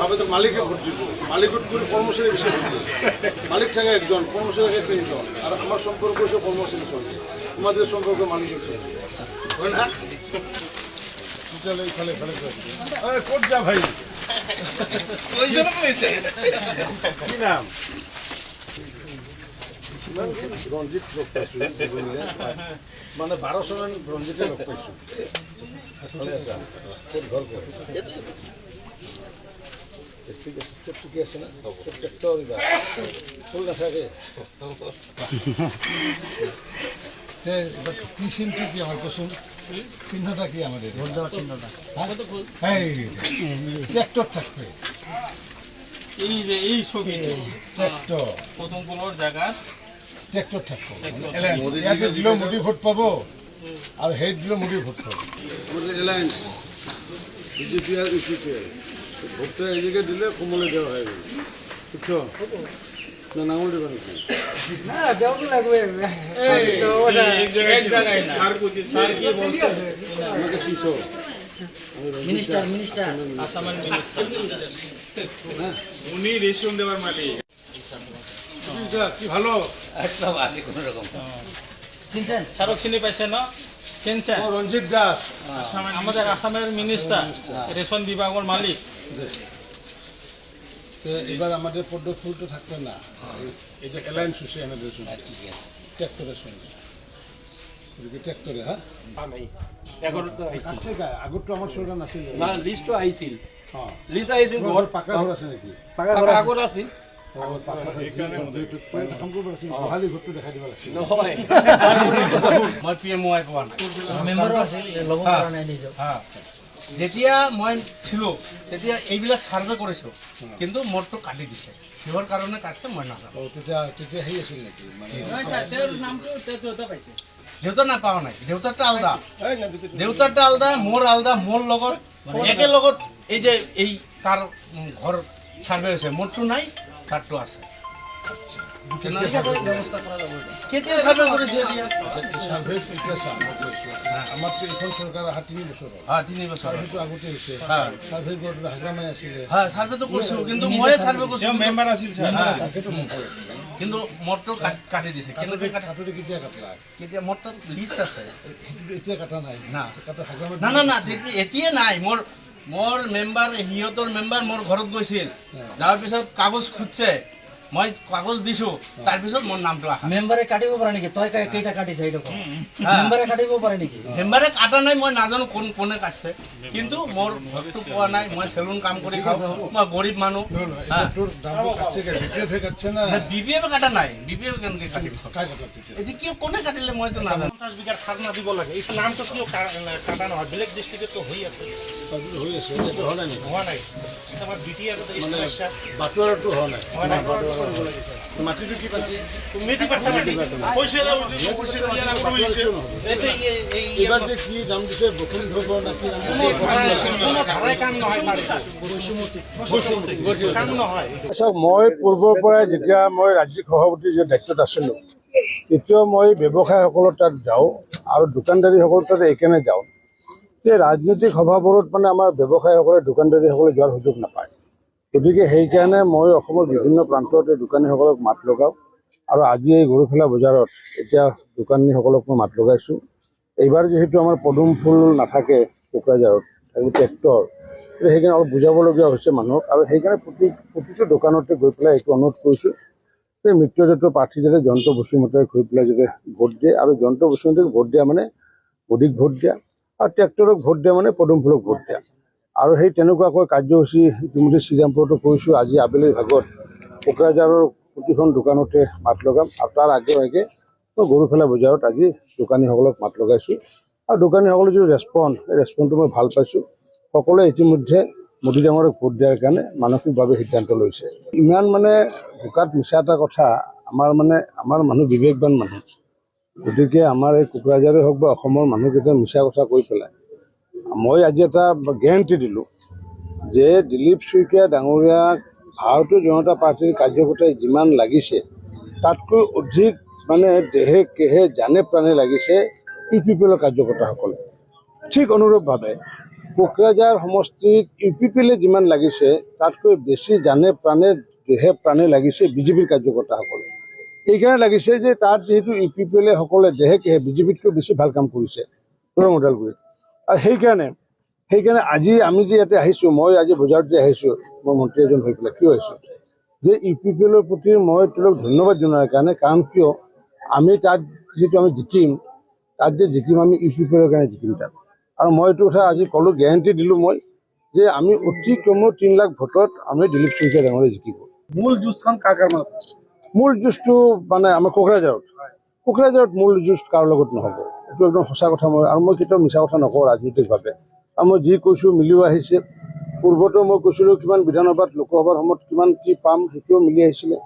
ভাবে তো মালিকে ভোট দিব, মালিক ভোট করে কর্মচারী বেশি হচ্ছে, মালিক থাকে একজন, কর্মচারী থাকে তিনজন, আর আমার সম্পর্ক হচ্ছে কর্মচারী চলছে, তোমাদের সম্পর্ক মালিকের চলছে, হয় না? কোট যা ভাই, কি নাম? রঞ্জিত লোক পাইছো, মানে 1200 মান রঞ্জিতে লোক পাইছো। ঘর করে ঠিক আছে, ঠিকই আছে না? ফুল না থাকে কি চিহ্নটা কি আমার কুসুম, চিহ্নটা কি আমাদের ভোট দেওয়ার চিহ্নটা? ট্র্যাক্টর থাকবে, এই যে এই ছবি ট্র্যাক্টর প্রথম কোনোর জায়গা ট্র্যাক্টর থাকবে, দিল মোদি ভোট পাবো আর হেড দিল মোদি ভোট পাবো। আমাদের অ্যালায়েন্স বিজেপি আর ইউপিপি ভোটটা এই জায়গায় দিলে কমলে দেওয়া হয়ে গেল, বুঝছো না? নাঙল দেবে নাকি? আমাকে শুনছো? মিনিস্টার মিনিস্টার আসামের মিনিস্টার উনি রেশন দেওয়ার মালিক। কি ভালো একদম আছে কোনো রকম চিনছেন শাহরুখ চিনি পাইছে না? চিনছেন? ও রঞ্জিত দাস আমাদের আসামের মিনিস্টার, রেশন বিভাগের মালিক। এবার আমাদের পদ্ম ফুল তো থাকবে না, এটা অ্যালায়েন্স হচ্ছে আমাদের সঙ্গে, ট্র্যাক্টরের সঙ্গে, ট্র্যাক্টরে। হ্যাঁ আছে গা, আগত তো আমার সরকার নাছিল না লিস্ট আইছিল হ্যাঁ, লিস্ট আইছিল ঘর পাকা ঘর আছে নাকি? পাকা আগত আছিল গোহালি ঘৰটো দেখাই দিব লাগিছিল। নহয় মই পি এম ৱাই পোৱা নাই। মেম্বাৰো আছিল ল'ব পৰা নাই নিজক। যেতিয়া মই ছিলো তেতিয়া এইবিলাক ছাৰ্ভে কৰিছোঁ, কিন্তু মোৰটো কাটি দিছে। কিহৰ কাৰণে কাটিছে মই নাজানো। তেতিয়া তেতিয়া সেই আছিল নেকি মানে দেউতা নাপাওঁ নাই, দেউতাৰটা আলাদা, দেউতাৰটা আলাদা, মোৰ আলাদা, মোৰ লগত একে লগত এই যে এই তাৰ ঘৰ ছাৰ্ভে হৈছে, মোৰটো নাই, তাৰটো আছে। কেতিয়া ছাৰ্ভে কৰিছে এতিয়া? ছাৰ্ভে আমাৰতো এইখন চৰকাৰ অহা 3 বছৰ হ'ল। 3 বছৰ ছাৰ্ভেটো আগতে হৈছে, ছাৰ্ভে কৰোঁতে হাজৰামাই আছিলে। ছাৰ্ভেটো কৰিছোঁ, কিন্তু ময়ে ছাৰ্ভে কৰিছোঁ, মেম্বাৰ আছিল কিন্তু মোৰটো কাটি দিছে। কেনেকৈ কাটোতে কেতিয়া কাটলা? কেতিয়া মোৰ তাত লিষ্ট আছে, এতিয়া কাটা নাই না কাটা হাজৰামাই না না না এতিয়া নাই। মোৰ মেম্বাৰ, সিহঁতৰ মেম্বাৰ মোৰ ঘৰত গৈছিল, যাৰ পিছত কাগজ খুঁজছে, মই কাগজ দিছোঁ, তাৰপিছত মোৰ নামটো আহা। মেম্বাৰে কাটিব পাৰে নেকি? তই কেইটা কাটিছে এইটো কওঁ। মেম্বাৰে কাটিব পাৰে নেকি? মেম্বাৰে কাটা নাই, মই নাজানো কোনে কাটছে, কিন্তু মোৰ ঘৰটো পোৱা নাই। মই চেলুন কাম কৰি খাওঁ, মই গৰীব মানুহ। তোৰ দামটো কাটছে বিপিএফে কাটছে না? বিপিএফ কাটা নাই, বিপিএফ কেনেকৈ কাটিব? কাই কাটা তেতিয়া? এতিয়া কিয় কোনে কাটিলে মইতো নাজানো। 50 বিঘাৰ খাজনা দিব লাগে, এই নামটো কিয় কাটা নহয়? বেলেগ ডিষ্ট্ৰিক্টতো হৈ আছে, হৈ আছে, এইটো হোৱা নাই নেকি? হোৱা নাই। আমাৰ বিটিআৰ সমস্যা বাটোৱাৰাটো হোৱা নাই। হোৱা নাই। মাটিটো কি পাতি? মেটি পাইছা নেকি? এইবাৰ যে কি দাম দিছে, বসুন ধৰব নাকি? কাম নহয়, কাম নহয়। চাওক, মই পূৰ্বৰ পৰাই যেতিয়া মই ৰাজ্যিক সভাপতি যে দায়িত্বত আছিলোঁ, তেতিয়াও মই ব্যৱসায়ীসকলৰ তাত যাওঁ আৰু দোকানদাৰীসকলৰ তাত এইকাৰণে যাওঁ যে ৰাজনৈতিক সভাবোৰত মানে আমাৰ ব্যৱসায়ীসকলে দোকানদাৰীসকলে যোৱাৰ সুযোগ নাপায়। গতিকে সেইকাৰণে মই অসমৰ বিভিন্ন প্ৰান্তত এই দোকানীসকলক মাত লগাওঁ, আৰু আজি এই গৰুখেলা বজাৰত এতিয়া দোকানীসকলক মই মাত লগাইছোঁ। এইবাৰ যিহেতু আমাৰ পদুম ফুল নাথাকে কোকৰাঝাৰত, ট্ৰেক্টৰ, সেইকাৰণে অলপ বুজাবলগীয়া হৈছে মানুহক, আৰু সেইকাৰণে প্ৰতিটো দোকানতে গৈ পেলাই এইটো অনুৰোধ কৰিছোঁ যে মিত্ৰজোঁটৰ প্ৰাৰ্থী যাতে জয়ন্ত বসুমতাৰীক গৈ পেলাই যাতে ভোট দিয়ে, আৰু জয়ন্ত বসুমতাৰীক ভোট দিয়া মানে অধিক ভোট দিয়া, আৰু ট্ৰেক্টৰক ভোট দিয়া মানে পদুম ফুলক ভোট দিয়া। আৰু সেই তেনেকুৱাকৈ কাৰ্যসূচী ইতিমধ্যে শ্ৰীৰামপুৰতো কৰিছোঁ। আজি আবেলি ভাগত কোকৰাঝাৰৰ প্ৰতিখন দোকানতে মাত লগাম, আৰু তাৰ আগে আগে মই গৰুখেলা বজাৰত আজি দোকানীসকলক মাত লগাইছোঁ, আৰু দোকানীসকলৰ যিটো ৰেছপন্স, সেই ৰেছপন্সটো মই ভাল পাইছোঁ। সকলোৱে ইতিমধ্যে মোদী ডাঙৰক ভোট দিয়াৰ কাৰণে মানসিকভাৱে সিদ্ধান্ত লৈছে। ইমান মানে বোকাত মিছা এটা কথা, আমাৰ মানুহ বিবেকবান মানুহ, গতিকে আমাৰ এই কোকৰাঝাৰে হওক বা অসমৰ মানুহকেইটা মিছা কথা কৈ পেলাই মই আজি এটা গেৰাণ্টি দিলোঁ যে দিলীপ শইকীয়া ডাঙৰীয়াক ভাৰতীয় জনতা পাৰ্টিৰ কাৰ্যকৰ্তাই যিমান লাগিছে তাতকৈ অধিক মানে দেহে কেহে জানে প্ৰাণে লাগিছে ইউপিপিএলৰ কাৰ্যকৰ্তাসকলে। ঠিক অনুৰূপভাৱে কোকৰাঝাৰ সমষ্টিত UPPলে যিমান লাগিছে তাতকৈ বেছি জানে প্ৰাণে দেহে প্ৰাণে লাগিছে বিজেপিৰ কাৰ্যকৰ্তাসকলে। এইকাৰণে লাগিছে যে তাত যিহেতু UPPলে সকলে দেহে কেহে বিজেপিতকৈ বেছি ভাল কাম কৰিছে ওদালগুৰিত। আৰু সেইকাৰণে আজি আমি যে ইয়াতে আহিছোঁ, মই আজি বজাৰত যে আহিছোঁ, মই মন্ত্ৰী এজন হৈ পেলাই কিয় আহিছোঁ যে UPPলৰ প্ৰতি মই তেওঁলোক ধন্যবাদ জনোৱাৰ কাৰণে। কাৰণ কিয় আমি তাত যিহেতু আমি জিকিম, তাত যে জিকিম আমি UPPলৰ কাৰণে জিকিম তাত। আৰু মই এইটো কথা আজি ক'লোঁ, গেৰাণ্টি দিলোঁ মই যে আমি অতি কমেও 3 লাখ ভোটত আমি দিলীপ শইকীয়া ডাঙৰে জিকিব। মূল যুঁজখন কাৰ কাৰণে? মূল যুঁজটো মানে আমাৰ কোকৰাঝাৰত মূল যুঁজ কাৰো লগত নহ'ব, এইটো একদম সঁচা কথা। মই কেতিয়াও মিছা কথা নকওঁ ৰাজনৈতিকভাৱে। আৰু মই যি কৈছোঁ মিলিও আহিছে। পূৰ্বতো মই কৈছিলোঁ কিমান বিধানসভাত লোকসভাৰ সময়ত কিমান কি পাম, সেইটোও মিলি আহিছিলে।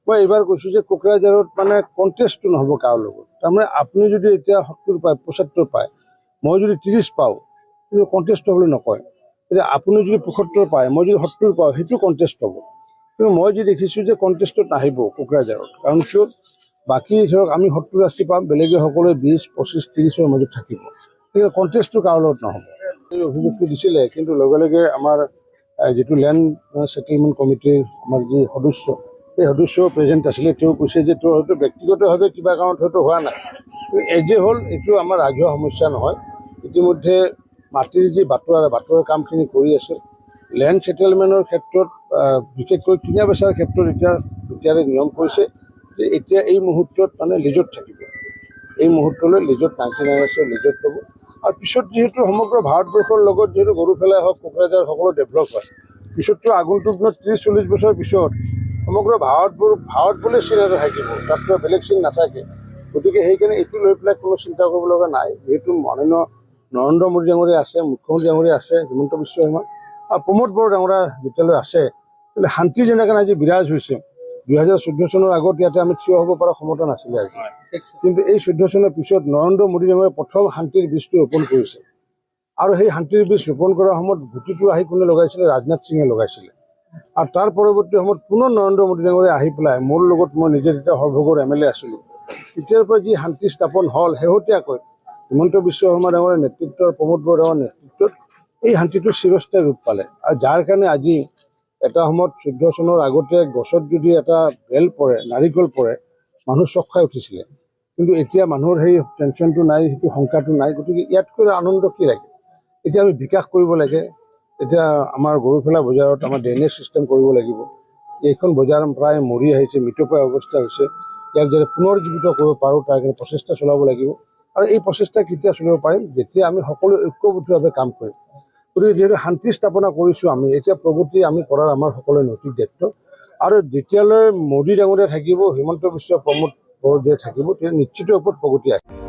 মই এইবাৰ কৈছোঁ যে কোকৰাঝাৰত মানে কণ্টেষ্টটো নহ'ব কাৰো লগত। তাৰমানে আপুনি যদি এতিয়া 70 পায়, 75 পায়, মই যদি 30 পাওঁ, সেইটো কণ্টেষ্ট হ'বলৈ নকয়। এতিয়া আপুনি যদি 75 পায়, মই যদি 70 পাওঁ, সেইটো কণ্টেষ্ট হ'ব। কিন্তু মই যি দেখিছোঁ যে কণ্টেষ্টত নাহিব কোকৰাঝাৰত। কাৰণ কিয় বাকী ধৰক আমি 70 80 পাম, বেলেগে সকলোৱে 20 25 30ৰ মাজত থাকিব। কিন্তু কণ্টেষ্টটো কাৰো লগত নহ'ব। এই অভিযোগটো দিছিলে, কিন্তু লগে লগে আমাৰ যিটো লেণ্ড ছেটেলমেণ্ট কমিটিৰ আমাৰ যি সদস্য, সেই সদস্যও প্ৰেজেণ্ট আছিলে। তেওঁ কৈছে যে তোৰ হয়তো ব্যক্তিগতভাৱে কিবা কাৰণত হয়তো হোৱা নাই, কিন্তু এজে হ'ল এইটো আমাৰ ৰাজহুৱা সমস্যা নহয়। ইতিমধ্যে মাটিৰ যি বাটৰ কামখিনি কৰি আছে। লেণ্ড ছেটেলমেণ্টৰ ক্ষেত্ৰত বিশেষকৈ কিনা বেচাৰ ক্ষেত্ৰত এতিয়াৰে নিয়ম কৰিছে যে এতিয়া এই মুহূৰ্তত মানে লিজত থাকিব। এই মুহূৰ্তলৈ লিজত 99% লিজত ল'ব। আৰু পিছত যিহেতু সমগ্ৰ ভাৰতবৰ্ষৰ লগত যিহেতু গৰুফেলাই হওক কোকৰাঝাৰ সকলো ডেভেলপ হয়, পিছততো আগন্তুক 30-40 বছৰ পিছত সমগ্ৰ ভাৰত বুলি চিন এটা থাকিব, তাততো বেলেগ চিন নাথাকে। গতিকে সেইকাৰণে এইটো লৈ পেলাই কোনো চিন্তা কৰিব লগা নাই। যিহেতু মাননীয় নৰেন্দ্ৰ মোদী ডাঙৰীয়া আছে, মুখ্যমন্ত্ৰী ডাঙৰীয়া আছে, হিমন্ত বিশ্ব শৰ্মা আৰু প্ৰমোদ বড়ো ডাঙৰীয়া যেতিয়ালৈ আছে, কিন্তু শান্তি যেনেকৈ আজি বিৰাজ হৈছে। 2014 চনৰ আগত ইয়াতে আমি থিয় হ'ব পৰা ক্ষমতা নাছিলে আজি। কিন্তু এই 14 চনৰ পিছত নৰেন্দ্ৰ মোদী ডাঙৰীয়াই প্ৰথম শান্তিৰ বীজটো ৰোপণ কৰিছে। আৰু সেই শান্তিৰ বীজ ৰোপণ কৰাৰ সময়ত গুটিটো আহি কোনে লগাইছিলে? ৰাজনাথ সিঙে লগাইছিলে। আৰু তাৰ পৰৱৰ্তী সময়ত পুনৰ নৰেন্দ্ৰ মোদী ডাঙৰীয়া আহি পেলাই মোৰ লগত, মই নিজে যেতিয়া সৰভোগৰ MLA আছিলোঁ, তেতিয়াৰ পৰা যি শান্তি স্থাপন হ'ল, শেহতীয়াকৈ হিমন্ত বিশ্ব শৰ্মা ডাঙৰীয়াৰ নেতৃত্বত, প্ৰমোদ বড়ো ডাঙৰীয়াৰ নেতৃত্বত এই শান্তিটো চিৰস্থায়ী ৰূপ পালে। আৰু যাৰ কাৰণে আজি এটা সময়ত 14 চনৰ আগতে গছত যদি এটা বেল পৰে, নাৰিকল পৰে, মানুহ চক খাই উঠিছিলে। কিন্তু এতিয়া মানুহৰ সেই টেনশ্যনটো নাই, সেইটো শংকাটো নাই। গতিকে ইয়াতকৈ আনন্দ কি লাগে? এতিয়া আমি বিকাশ কৰিব লাগে। এতিয়া আমাৰ গৰুফেলা বজাৰত আমাৰ ড্ৰেইনেজ ছিষ্টেম কৰিব লাগিব। এইখন বজাৰ প্ৰায় মৰি আহিছে, মৃতপ্ৰায় অৱস্থা হৈছে। ইয়াক যদি পুনৰুজ্জীৱিত কৰিব পাৰোঁ, তাৰ কাৰণে প্ৰচেষ্টা চলাব লাগিব। আৰু এই প্ৰচেষ্টা কেতিয়া চলাব পাৰিম? যেতিয়া আমি সকলোৱে ঐক্যবদ্ধভাৱে কাম কৰিম। গতিকে যিহেতু শান্তি স্থাপনা কৰিছোঁ আমি, এতিয়া প্ৰগতি আমি কৰাৰ আমাৰ সকলোৰে নৈতিক দায়িত্ব। আৰু যেতিয়ালৈ মোদী ডাঙৰীয়া থাকিব, হিমন্ত বিশ্ব, প্ৰমোদ বড়ো থাকিব, তেতিয়া নিশ্চিত ওপৰত প্ৰগতি আহিব।